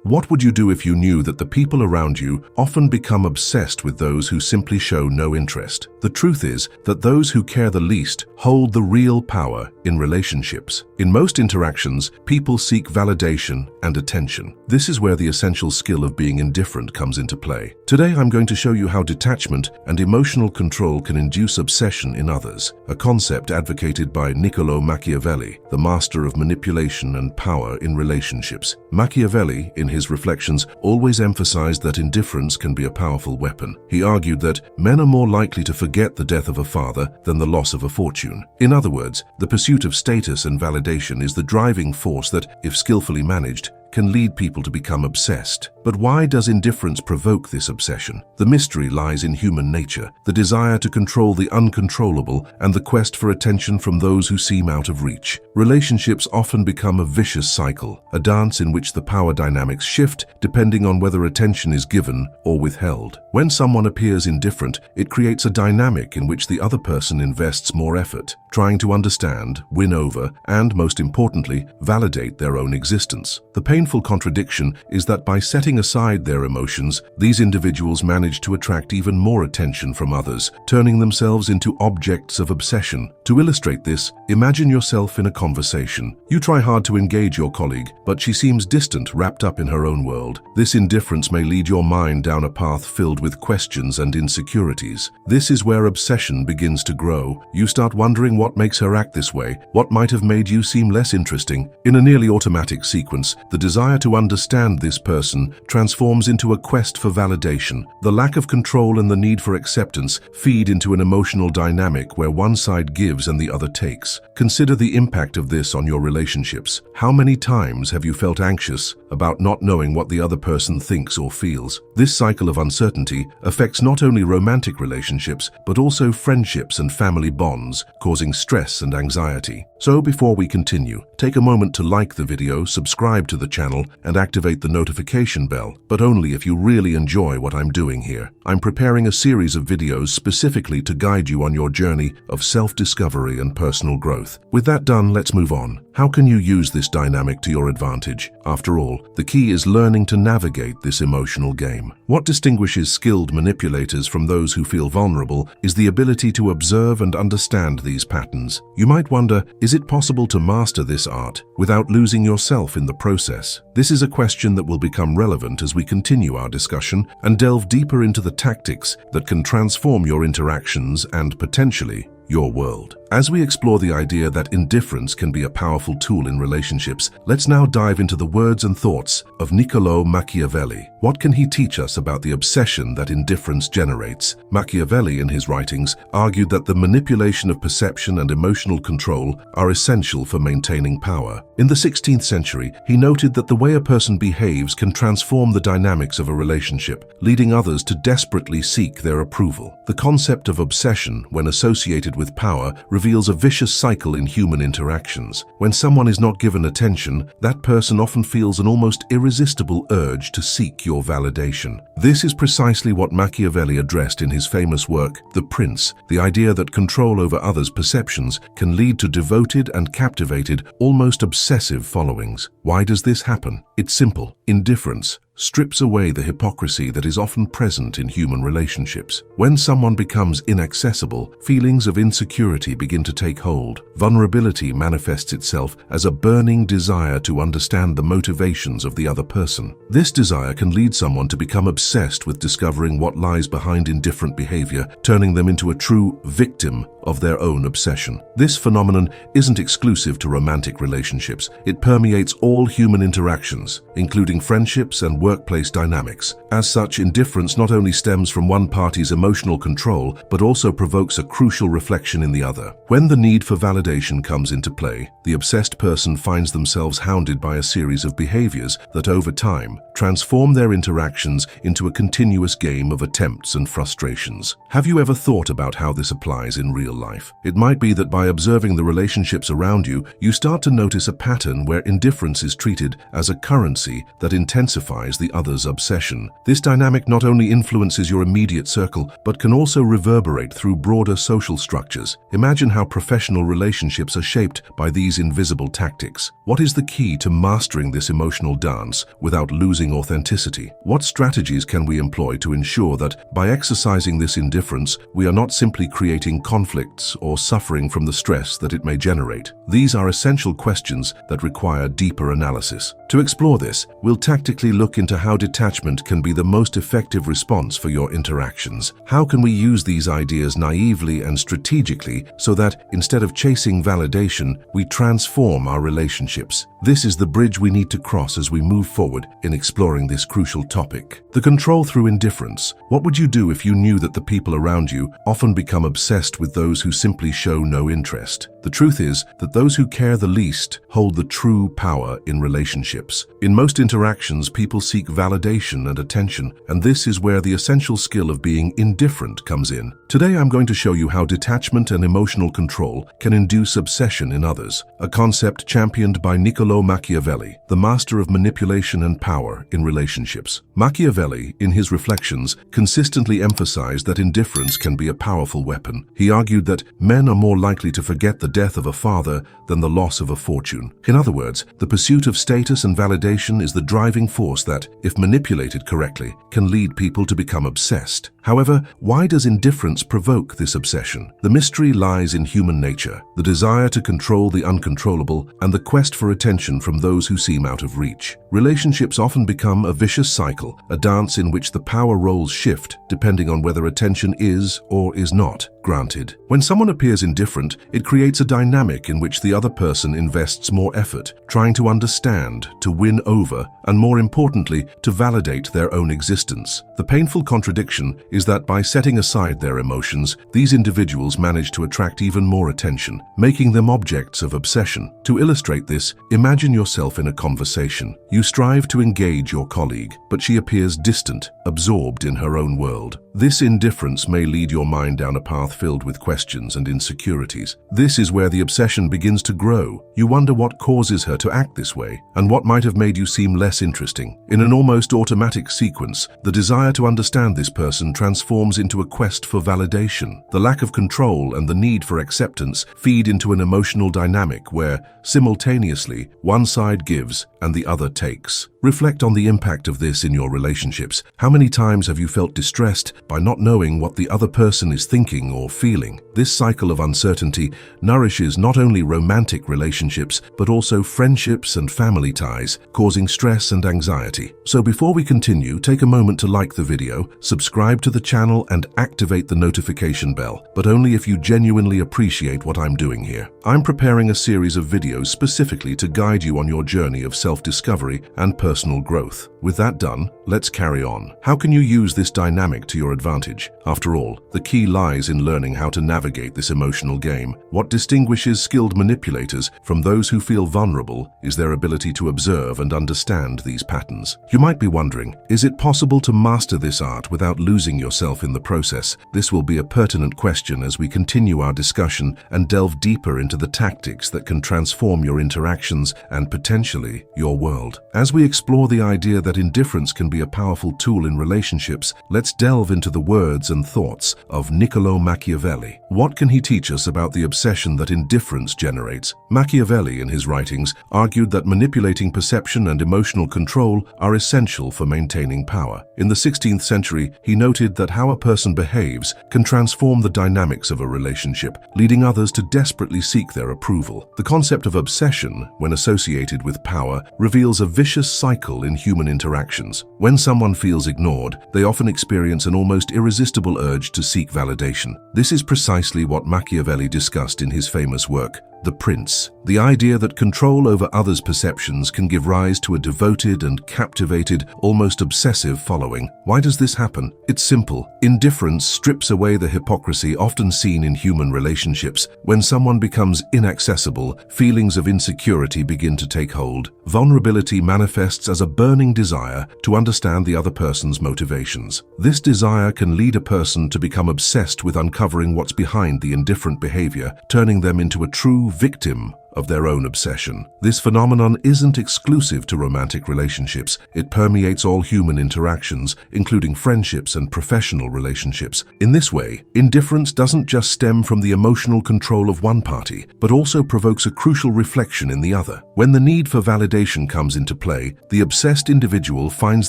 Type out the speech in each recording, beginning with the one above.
What would you do if you knew that the people around you often become obsessed with those who simply show no interest? The truth is that those who care the least hold the real power in relationships. In most interactions, people seek validation and attention. This is where the essential skill of being indifferent comes into play. Today, I'm going to show you how detachment and emotional control can induce obsession in others, a concept advocated by Machiavelli, the master of manipulation and power in relationships. Machiavelli, in his reflections, always emphasized that indifference can be a powerful weapon. He argued that men are more likely to forget the death of a father than the loss of a fortune. In other words, the pursuit of status and validation is the driving force that, if skillfully managed, can lead people to become obsessed. But why does indifference provoke this obsession? The mystery lies in human nature, the desire to control the uncontrollable and the quest for attention from those who seem out of reach. Relationships often become a vicious cycle, a dance in which the power dynamics shift depending on whether attention is given or withheld. When someone appears indifferent, it creates a dynamic in which the other person invests more effort, trying to understand, win over, and, most importantly, validate their own existence. The painful contradiction is that by setting aside their emotions, these individuals manage to attract even more attention from others, turning themselves into objects of obsession. To illustrate this, imagine yourself in a conversation. You try hard to engage your colleague, but she seems distant, wrapped up in her own world. This indifference may lead your mind down a path filled with questions and insecurities. This is where obsession begins to grow. You start wondering what makes her act this way, what might have made you seem less interesting. In a nearly automatic sequence, the desire to understand this person transforms into a quest for validation. The lack of control and the need for acceptance feed into an emotional dynamic where one side gives and the other takes. Consider the impact of this on your relationships. How many times have you felt anxious about not knowing what the other person thinks or feels? This cycle of uncertainty affects not only romantic relationships, but also friendships and family bonds, causing stress and anxiety. So before we continue, take a moment to like the video, subscribe to the channel, and activate the notification bell, but only if you really enjoy what I'm doing here. I'm preparing a series of videos specifically to guide you on your journey of self-discovery and personal growth. With that done, let's move on. How can you use this dynamic to your advantage? After all, the key is learning to navigate this emotional game. What distinguishes skilled manipulators from those who feel vulnerable is the ability to observe and understand these patterns. You might wonder, is it possible to master this art without losing yourself in the process? This is a question that will become relevant as we continue our discussion and delve deeper into the tactics that can transform your interactions and, potentially, your world. As we explore the idea that indifference can be a powerful tool in relationships, let's now dive into the words and thoughts of Machiavelli. What can he teach us about the obsession that indifference generates? Machiavelli, in his writings, argued that the manipulation of perception and emotional control are essential for maintaining power. In the 16th century, he noted that the way a person behaves can transform the dynamics of a relationship, leading others to desperately seek their approval. The concept of obsession, when associated with power, reveals a vicious cycle in human interactions. When someone is not given attention, that person often feels an almost irresistible urge to seek your validation. This is precisely what Machiavelli addressed in his famous work, The Prince, the idea that control over others' perceptions can lead to devoted and captivated, almost obsessive followings. Why does this happen? It's simple. Indifference strips away the hypocrisy that is often present in human relationships. When someone becomes inaccessible, feelings of insecurity begin to take hold. Vulnerability manifests itself as a burning desire to understand the motivations of the other person. This desire can lead someone to become obsessed with discovering what lies behind indifferent behavior, turning them into a true victim of their own obsession. This phenomenon isn't exclusive to romantic relationships. It permeates all human interactions, including friendships and workplace dynamics. As such, indifference not only stems from one party's emotional control, but also provokes a crucial reflection in the other. When the need for validation comes into play, the obsessed person finds themselves hounded by a series of behaviors that, over time, transform their interactions into a continuous game of attempts and frustrations. Have you ever thought about how this applies in real life? It might be that by observing the relationships around you, you start to notice a pattern where indifference is treated as a currency that intensifies internalize the other's obsession. This dynamic not only influences your immediate circle, but can also reverberate through broader social structures. Imagine how professional relationships are shaped by these invisible tactics. What is the key to mastering this emotional dance without losing authenticity? What strategies can we employ to ensure that by exercising this indifference, we are not simply creating conflicts or suffering from the stress that it may generate? These are essential questions that require deeper analysis. To explore this, we'll tactically look into how detachment can be the most effective response for your interactions. How can we use these ideas naively and strategically so that, instead of chasing validation, we transform our relationships? This is the bridge we need to cross as we move forward in exploring this crucial topic. The control through indifference. What would you do if you knew that the people around you often become obsessed with those who simply show no interest? The truth is that those who care the least hold the true power in relationships. In most interactions, people seek validation and attention, and this is where the essential skill of being indifferent comes in. Today, I'm going to show you how detachment and emotional control can induce obsession in others, a concept championed by Machiavelli, the master of manipulation and power in relationships. Machiavelli, in his reflections, consistently emphasized that indifference can be a powerful weapon. He argued that men are more likely to forget the death of a father than the loss of a fortune. In other words, the pursuit of status and validation is the driving force that, if manipulated correctly, can lead people to become obsessed. However, why does indifference provoke this obsession? The mystery lies in human nature, the desire to control the uncontrollable and the quest for attention from those who seem out of reach. Relationships often become a vicious cycle, a dance in which the power roles shift depending on whether attention is or is not granted. When someone appears indifferent, it creates a dynamic in which the other person invests more effort, trying to understand, to win over, and more importantly, to validate their own existence. The painful contradiction is that by setting aside their emotions, these individuals manage to attract even more attention, making them objects of obsession. To illustrate this, imagine yourself in a conversation. You strive to engage your colleague, but she appears distant, absorbed in her own world. This indifference may lead your mind down a path filled with questions and insecurities. This is where the obsession begins to grow. You wonder what causes her to act this way, and what might have made you seem less interesting. In an almost automatic sequence, the desire to understand this person transforms into a quest for validation. The lack of control and the need for acceptance feed into an emotional dynamic where, simultaneously, one side gives and the other takes. Reflect on the impact of this in your relationships. How many times have you felt distressed by not knowing what the other person is thinking or feeling? This cycle of uncertainty nourishes not only romantic relationships, but also friendships and family ties, causing stress and anxiety. So before we continue, take a moment to like the video, subscribe to the channel, and activate the notification bell, but only if you genuinely appreciate what I'm doing here. I'm preparing a series of videos specifically to guide you on your journey of self-discovery and personal growth. With that done, let's carry on. How can you use this dynamic to your advantage? After all, the key lies in learning how to navigate this emotional game. What distinguishes skilled manipulators from those who feel vulnerable is their ability to observe and understand these patterns. You might be wondering, is it possible to master this art without losing yourself in the process? This will be a pertinent question as we continue our discussion and delve deeper into the tactics that can transform your interactions and potentially your world. As we explore the idea that indifference can be a powerful tool in relationships, let's delve into the words and thoughts of Machiavelli. What can he teach us about the obsession that indifference generates? Machiavelli, in his writings, argued that manipulating perception and emotional control are essential for maintaining power. In the 16th century, he noted that how a person behaves can transform the dynamics of a relationship, leading others to desperately seek their approval. The concept of obsession, when associated with power, reveals a vicious cycle in human interactions. When someone feels ignored, they often experience an almost irresistible urge to seek validation. This is precisely what Machiavelli discussed in his famous work, The Prince. The idea that control over others' perceptions can give rise to a devoted and captivated, almost obsessive following. Why does this happen? It's simple. Indifference strips away the hypocrisy often seen in human relationships. When someone becomes inaccessible, feelings of insecurity begin to take hold. Vulnerability manifests as a burning desire to understand the other person's motivations. This desire can lead a person to become obsessed with uncovering what's behind the indifferent behavior, turning them into a true victim of their own obsession. This phenomenon isn't exclusive to romantic relationships. It permeates all human interactions, including friendships and professional relationships. In this way, indifference doesn't just stem from the emotional control of one party, but also provokes a crucial reflection in the other. When the need for validation comes into play, the obsessed individual finds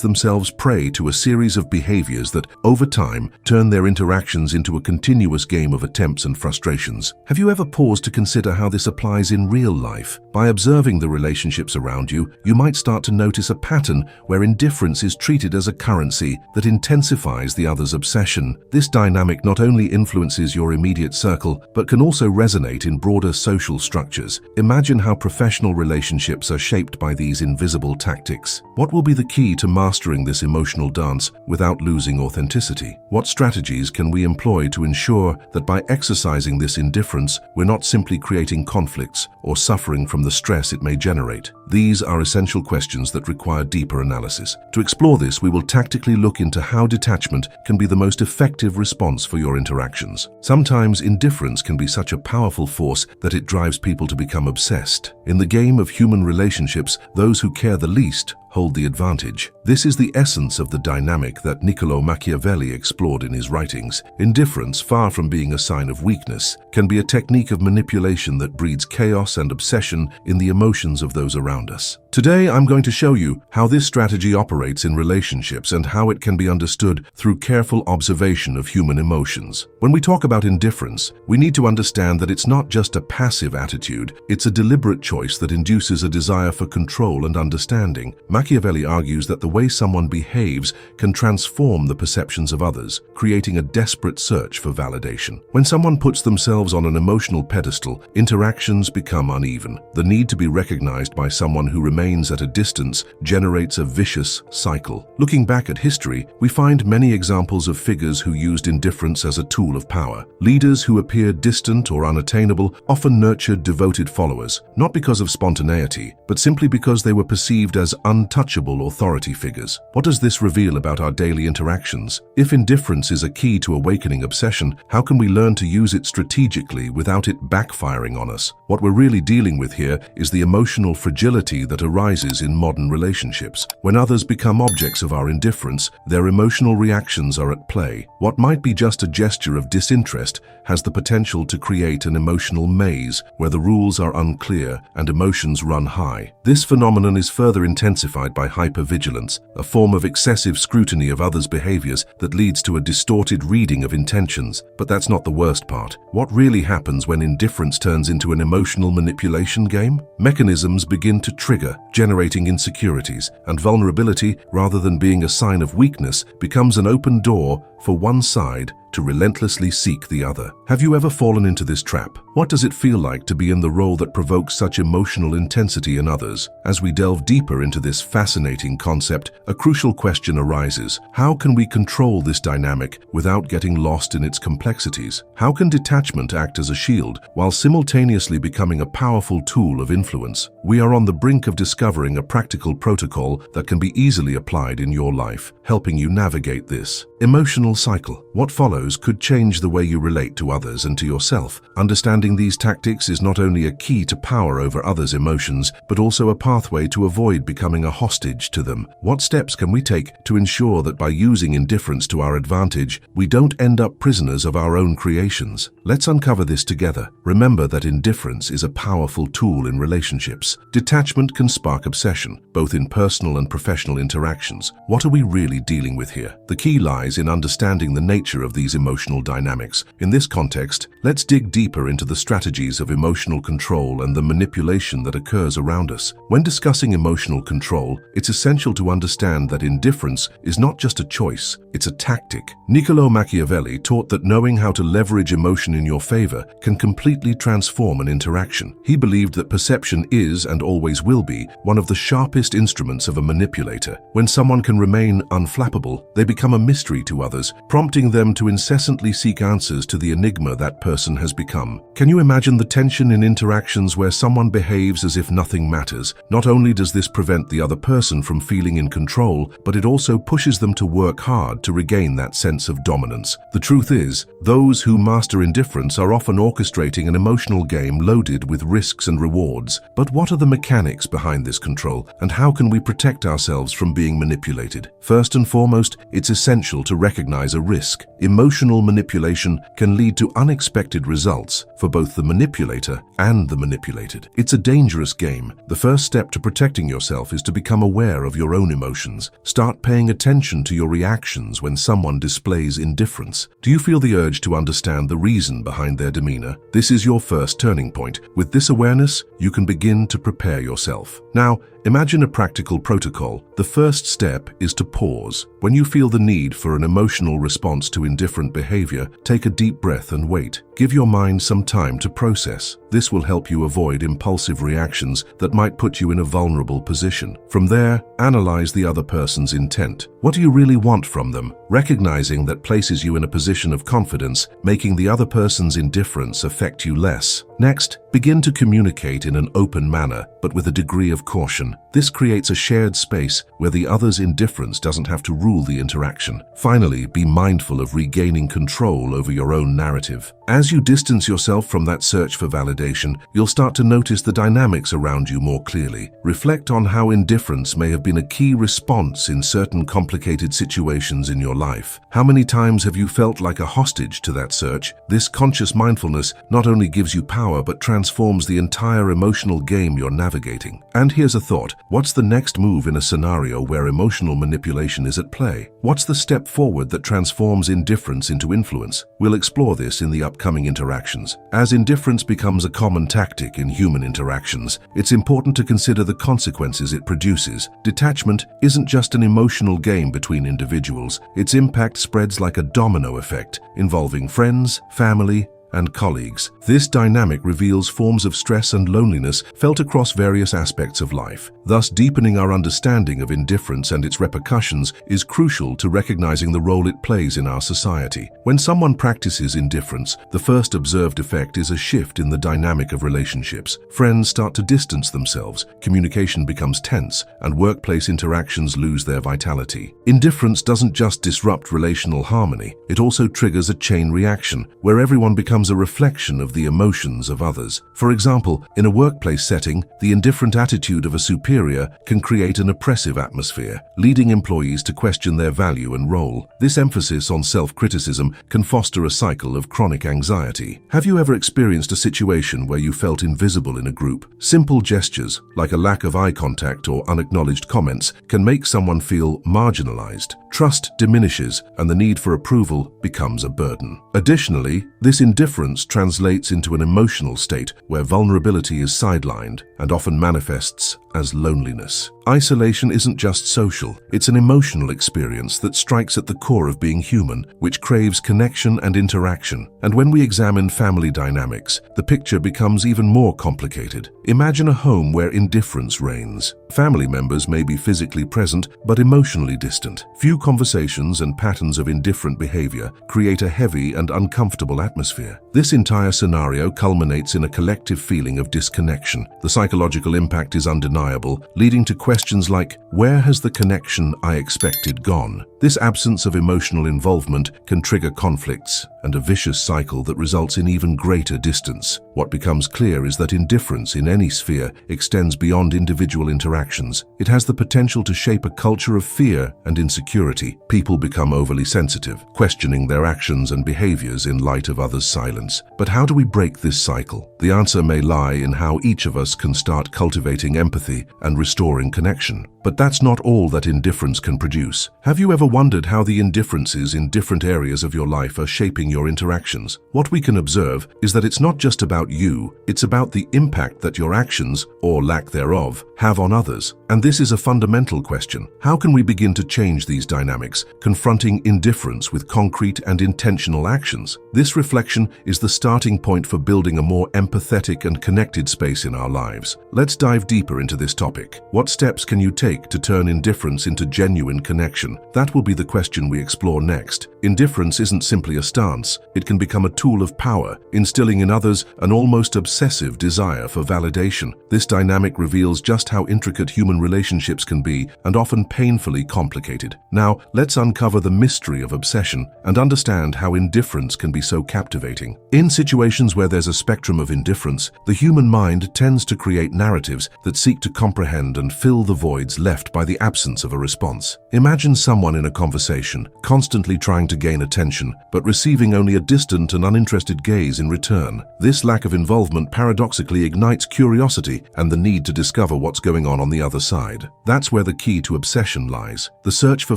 themselves prey to a series of behaviors that, over time, turn their interactions into a continuous game of attempts and frustrations. Have you ever paused to consider how this applies in real life? By observing the relationships around you, you might start to notice a pattern where indifference is treated as a currency that intensifies the other's obsession. This dynamic not only influences your immediate circle, but can also resonate in broader social structures. Imagine how professional relationships are shaped by these invisible tactics. What will be the key to mastering this emotional dance without losing authenticity? What strategies can we employ to ensure that by exercising this indifference, we're not simply creating conflicts or suffering from the stress it may generate? These are essential questions that require deeper analysis. To explore this, we will tactically look into how detachment can be the most effective response for your interactions. Sometimes indifference can be such a powerful force that it drives people to become obsessed. In the game of human relationships, those who care the least hold the advantage. This is the essence of the dynamic that Machiavelli explored in his writings. Indifference, far from being a sign of weakness, can be a technique of manipulation that breeds chaos and obsession in the emotions of those around us. Today, I'm going to show you how this strategy operates in relationships and how it can be understood through careful observation of human emotions. When we talk about indifference, we need to understand that it's not just a passive attitude, it's a deliberate choice that induces a desire for control and understanding. Machiavelli argues that the way someone behaves can transform the perceptions of others, creating a desperate search for validation. When someone puts themselves on an emotional pedestal, interactions become uneven. The need to be recognized by someone who remains at a distance generates a vicious cycle. Looking back at history, we find many examples of figures who used indifference as a tool of power. Leaders who appeared distant or unattainable often nurtured devoted followers, not because of spontaneity, but simply because they were perceived as untouchable authority figures. What does this reveal about our daily interactions? If indifference is a key to awakening obsession, how can we learn to use it strategically without it backfiring on us? What we're really dealing with here is the emotional fragility that arises in modern relationships. When others become objects of our indifference, their emotional reactions are at play. What might be just a gesture of disinterest has the potential to create an emotional maze where the rules are unclear and emotions run high. This phenomenon is further intensified by hypervigilance, a form of excessive scrutiny of others' behaviors that leads to a distorted reading of intentions. But that's not the worst part. What really happens when indifference turns into an emotional manipulation game? Mechanisms begin to trigger, generating insecurities, and vulnerability, rather than being a sign of weakness, becomes an open door for one side to relentlessly seek the other. Have you ever fallen into this trap? What does it feel like to be in the role that provokes such emotional intensity in others? As we delve deeper into this fascinating concept, a crucial question arises. How can we control this dynamic without getting lost in its complexities? How can detachment act as a shield while simultaneously becoming a powerful tool of influence? We are on the brink of discovering a practical protocol that can be easily applied in your life, helping you navigate this emotional cycle. What follows could change the way you relate to others and to yourself. Understanding these tactics is not only a key to power over others' emotions, but also a pathway to avoid becoming a hostage to them. What steps can we take to ensure that by using indifference to our advantage, we don't end up prisoners of our own creations? Let's uncover this together. Remember that indifference is a powerful tool in relationships. Detachment can spark obsession, both in personal and professional interactions. What are we really dealing with here? The key lies in understanding the nature of these emotional dynamics. In this context, let's dig deeper into the strategies of emotional control and the manipulation that occurs around us. When discussing emotional control, it's essential to understand that indifference is not just a choice, it's a tactic. Machiavelli taught that knowing how to leverage emotion in your favor can completely transform an interaction. He believed that perception is, and always will be, one of the sharpest instruments of a manipulator. When someone can remain unflappable, they become a mystery to others, prompting them to incessantly seek answers to the enigma that person has become. Can you imagine the tension in interactions where someone behaves as if nothing matters? Not only does this prevent the other person from feeling in control, but it also pushes them to work hard to regain that sense of dominance. The truth is, those who master indifference are often orchestrating an emotional game loaded with risks and rewards. But what are the mechanics behind this control, and how can we protect ourselves from being manipulated? First and foremost, it's essential to recognize a risk. Emotional manipulation can lead to unexpected results for both the manipulator and the manipulated. It's a dangerous game. The first step to protecting yourself is to become aware of your own emotions. Start paying attention to your reactions when someone displays indifference. Do you feel the urge to understand the reason behind their demeanor? This is your first turning point. With this awareness, you can begin to prepare yourself. Now, imagine a practical protocol. The first step is to pause. When you feel the need for an emotional response to indifferent behavior, take a deep breath and wait. Give your mind some time to process. This will help you avoid impulsive reactions that might put you in a vulnerable position. From there, analyze the other person's intent. What do you really want from them? Recognizing that places you in a position of confidence, making the other person's indifference affect you less. Next, begin to communicate in an open manner, but with a degree of caution. This creates a shared space where the other's indifference doesn't have to rule the interaction. Finally, be mindful of regaining control over your own narrative. As you distance yourself from that search for validation, you'll start to notice the dynamics around you more clearly. Reflect on how indifference may have been a key response in certain complicated situations in your life. How many times have you felt like a hostage to that search? This conscious mindfulness not only gives you power but transforms the entire emotional game you're navigating. And here's a thought. What's the next move in a scenario where emotional manipulation is at play? What's the step forward that transforms indifference into influence? We'll explore this in the upcoming interactions. As indifference becomes a common tactic in human interactions, it's important to consider the consequences it produces. Detachment isn't just an emotional game between individuals. Its impact spreads like a domino effect, involving friends, family, and colleagues. This dynamic reveals forms of stress and loneliness felt across various aspects of life. Thus, deepening our understanding of indifference and its repercussions is crucial to recognizing the role it plays in our society. When someone practices indifference, the first observed effect is a shift in the dynamic of relationships. Friends start to distance themselves, communication becomes tense, and workplace interactions lose their vitality. Indifference doesn't just disrupt relational harmony, it also triggers a chain reaction, where everyone becomes a reflection of the emotions of others. For example, in a workplace setting, the indifferent attitude of a superior can create an oppressive atmosphere, leading employees to question their value and role. This emphasis on self-criticism can foster a cycle of chronic anxiety. Have you ever experienced a situation where you felt invisible in a group? Simple gestures, like a lack of eye contact or unacknowledged comments, can make someone feel marginalized. Trust diminishes, and the need for approval becomes a burden. Additionally, this indifference translates into an emotional state where vulnerability is sidelined and often manifests as loneliness. Isolation isn't just social, it's an emotional experience that strikes at the core of being human, which craves connection and interaction. And when we examine family dynamics, the picture becomes even more complicated. Imagine a home where indifference reigns. Family members may be physically present but emotionally distant. Few conversations and patterns of indifferent behavior create a heavy and uncomfortable atmosphere. This entire scenario culminates in a collective feeling of disconnection. The psychological impact is undeniable, leading to questions like, where has the connection I expected gone? This absence of emotional involvement can trigger conflicts and a vicious cycle that results in even greater distance. What becomes clear is that indifference in any sphere extends beyond individual interactions. It has the potential to shape a culture of fear and insecurity. People become overly sensitive, questioning their actions and behaviors in light of others' silence. But how do we break this cycle? The answer may lie in how each of us can start cultivating empathy and restoring connection. But that's not all that indifference can produce. Have you ever wondered how the indifferences in different areas of your life are shaping your interactions? What we can observe is that it's not just about you, it's about the impact that your actions, or lack thereof, have on others. And this is a fundamental question. How can we begin to change these dynamics, confronting indifference with concrete and intentional actions? This reflection is the starting point for building a more empathetic and connected space in our lives. Let's dive deeper into this topic. What steps can you take to turn indifference into genuine connection? That That will be the question we explore next. Indifference isn't simply a stance. It can become a tool of power, instilling in others an almost obsessive desire for validation. This dynamic reveals just how intricate human relationships can be and often painfully complicated. Now, let's uncover the mystery of obsession and understand how indifference can be so captivating. In situations where there's a spectrum of indifference, the human mind tends to create narratives that seek to comprehend and fill the voids left by the absence of a response. Imagine someone in a conversation, constantly trying to gain attention, but receiving only a distant and uninterested gaze in return. This lack of involvement paradoxically ignites curiosity and the need to discover what's going on the other side. That's where the key to obsession lies, the search for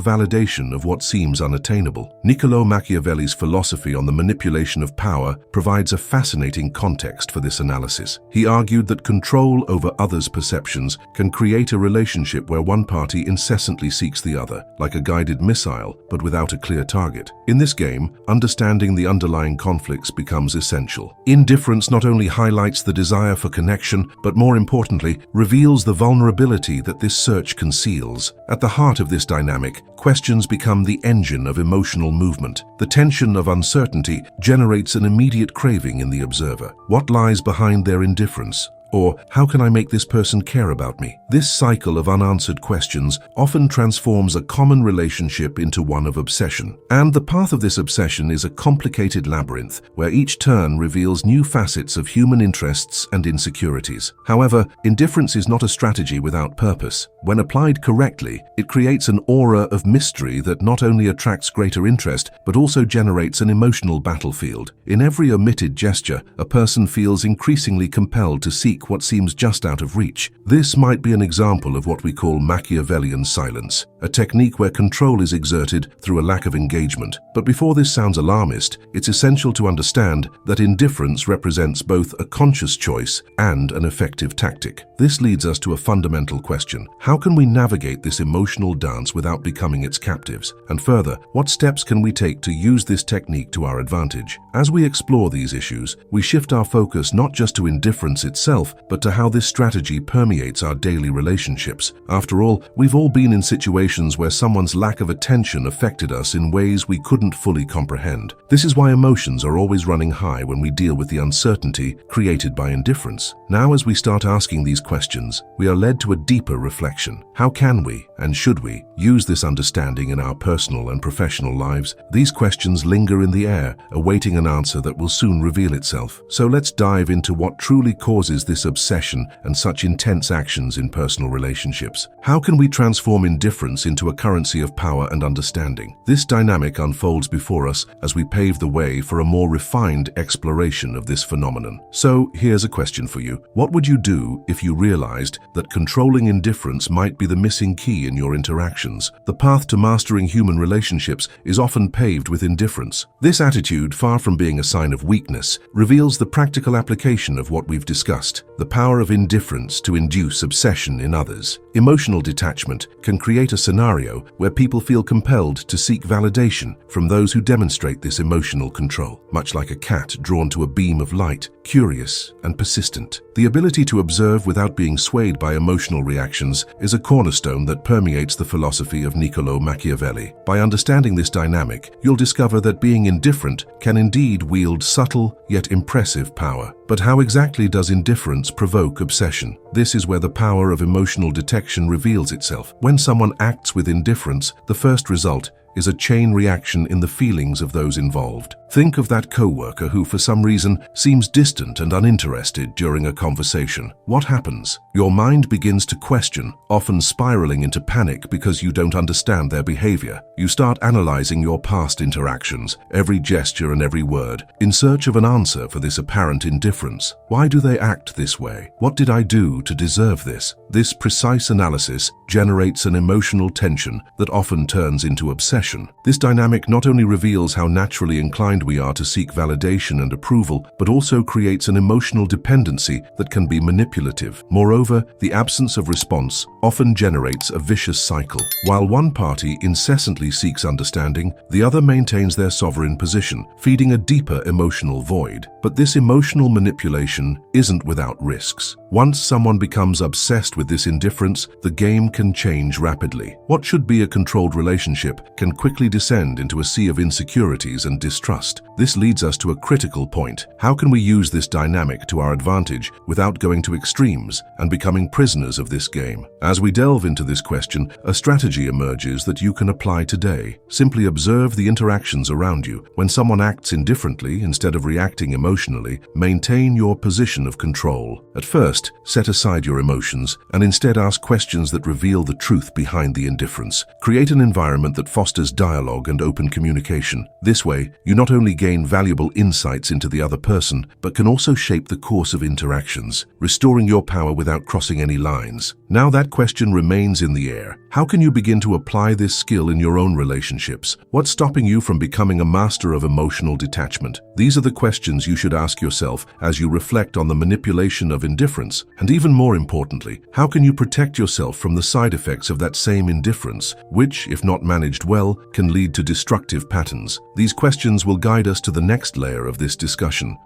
validation of what seems unattainable. Niccolò Machiavelli's philosophy on the manipulation of power provides a fascinating context for this analysis. He argued that control over others' perceptions can create a relationship where one party incessantly seeks the other, like a guided missile, but without a clear target. In this game, understanding the underlying conflicts becomes essential. Indifference not only highlights the desire for connection, but more importantly, reveals the vulnerability that this search conceals. At the heart of this dynamic, questions become the engine of emotional movement. The tension of uncertainty generates an immediate craving in the observer. What lies behind their indifference? Or, how can I make this person care about me? This cycle of unanswered questions often transforms a common relationship into one of obsession. And the path of this obsession is a complicated labyrinth, where each turn reveals new facets of human interests and insecurities. However, indifference is not a strategy without purpose. When applied correctly, it creates an aura of mystery that not only attracts greater interest, but also generates an emotional battlefield. In every omitted gesture, a person feels increasingly compelled to seek what seems just out of reach. This might be an example of what we call Machiavellian silence, a technique where control is exerted through a lack of engagement. But before this sounds alarmist, it's essential to understand that indifference represents both a conscious choice and an effective tactic. This leads us to a fundamental question. How can we navigate this emotional dance without becoming its captives? And further, what steps can we take to use this technique to our advantage? As we explore these issues, we shift our focus not just to indifference itself, but to how this strategy permeates our daily relationships. After all, we've all been in situations where someone's lack of attention affected us in ways we couldn't fully comprehend. This is why emotions are always running high when we deal with the uncertainty created by indifference. Now, as we start asking these questions, we are led to a deeper reflection. How can we, and should we, use this understanding in our personal and professional lives? These questions linger in the air, awaiting an answer that will soon reveal itself. So let's dive into what truly causes this obsession and such intense actions in personal relationships. How can we transform indifference into a currency of power and understanding? This dynamic unfolds before us as we pave the way for a more refined exploration of this phenomenon. So, here's a question for you. What would you do if you realized that controlling indifference might be the missing key in your interactions? The path to mastering human relationships is often paved with indifference. This attitude, far from being a sign of weakness, reveals the practical application of what we've discussed, the power of indifference to induce obsession in others. Emotional detachment can create a scenario where people feel compelled to seek validation from those who demonstrate this emotional control, much like a cat drawn to a beam of light, curious and persistent. The ability to observe without being swayed by emotional reactions is a cornerstone that permeates the philosophy of Niccolò Machiavelli. By understanding this dynamic, you'll discover that being indifferent can indeed wield subtle yet impressive power. But how exactly does indifference provoke obsession? This is where the power of emotional detection reveals itself. When someone acts with indifference, the first result is a chain reaction in the feelings of those involved. Think of that coworker who, for some reason, seems distant and uninterested during a conversation. What happens? Your mind begins to question, often spiraling into panic because you don't understand their behavior. You start analyzing your past interactions, every gesture and every word, in search of an answer for this apparent indifference. Why do they act this way? What did I do to deserve this? This precise analysis generates an emotional tension that often turns into obsession. This dynamic not only reveals how naturally inclined we are to seek validation and approval, but also creates an emotional dependency that can be manipulative. Moreover, the absence of response often generates a vicious cycle. While one party incessantly seeks understanding, the other maintains their sovereign position, feeding a deeper emotional void. But this emotional manipulation isn't without risks. Once someone becomes obsessed with this indifference, the game can change rapidly. What should be a controlled relationship can can quickly descend into a sea of insecurities and distrust. This leads us to a critical point. How can we use this dynamic to our advantage without going to extremes and becoming prisoners of this game? As we delve into this question, a strategy emerges that you can apply today. Simply observe the interactions around you. When someone acts indifferently instead of reacting emotionally, maintain your position of control. At first, set aside your emotions and instead ask questions that reveal the truth behind the indifference. Create an environment that fosters dialogue and open communication. This way, you not only gain valuable insights into the other person, but can also shape the course of interactions, restoring your power without crossing any lines. Now that question remains in the air. How can you begin to apply this skill in your own relationships? What's stopping you from becoming a master of emotional detachment? These are the questions you should ask yourself as you reflect on the manipulation of indifference. And even more importantly, how can you protect yourself from the side effects of that same indifference, which, if not managed well, can lead to destructive patterns? These questions will guide us to the next layer of this discussion.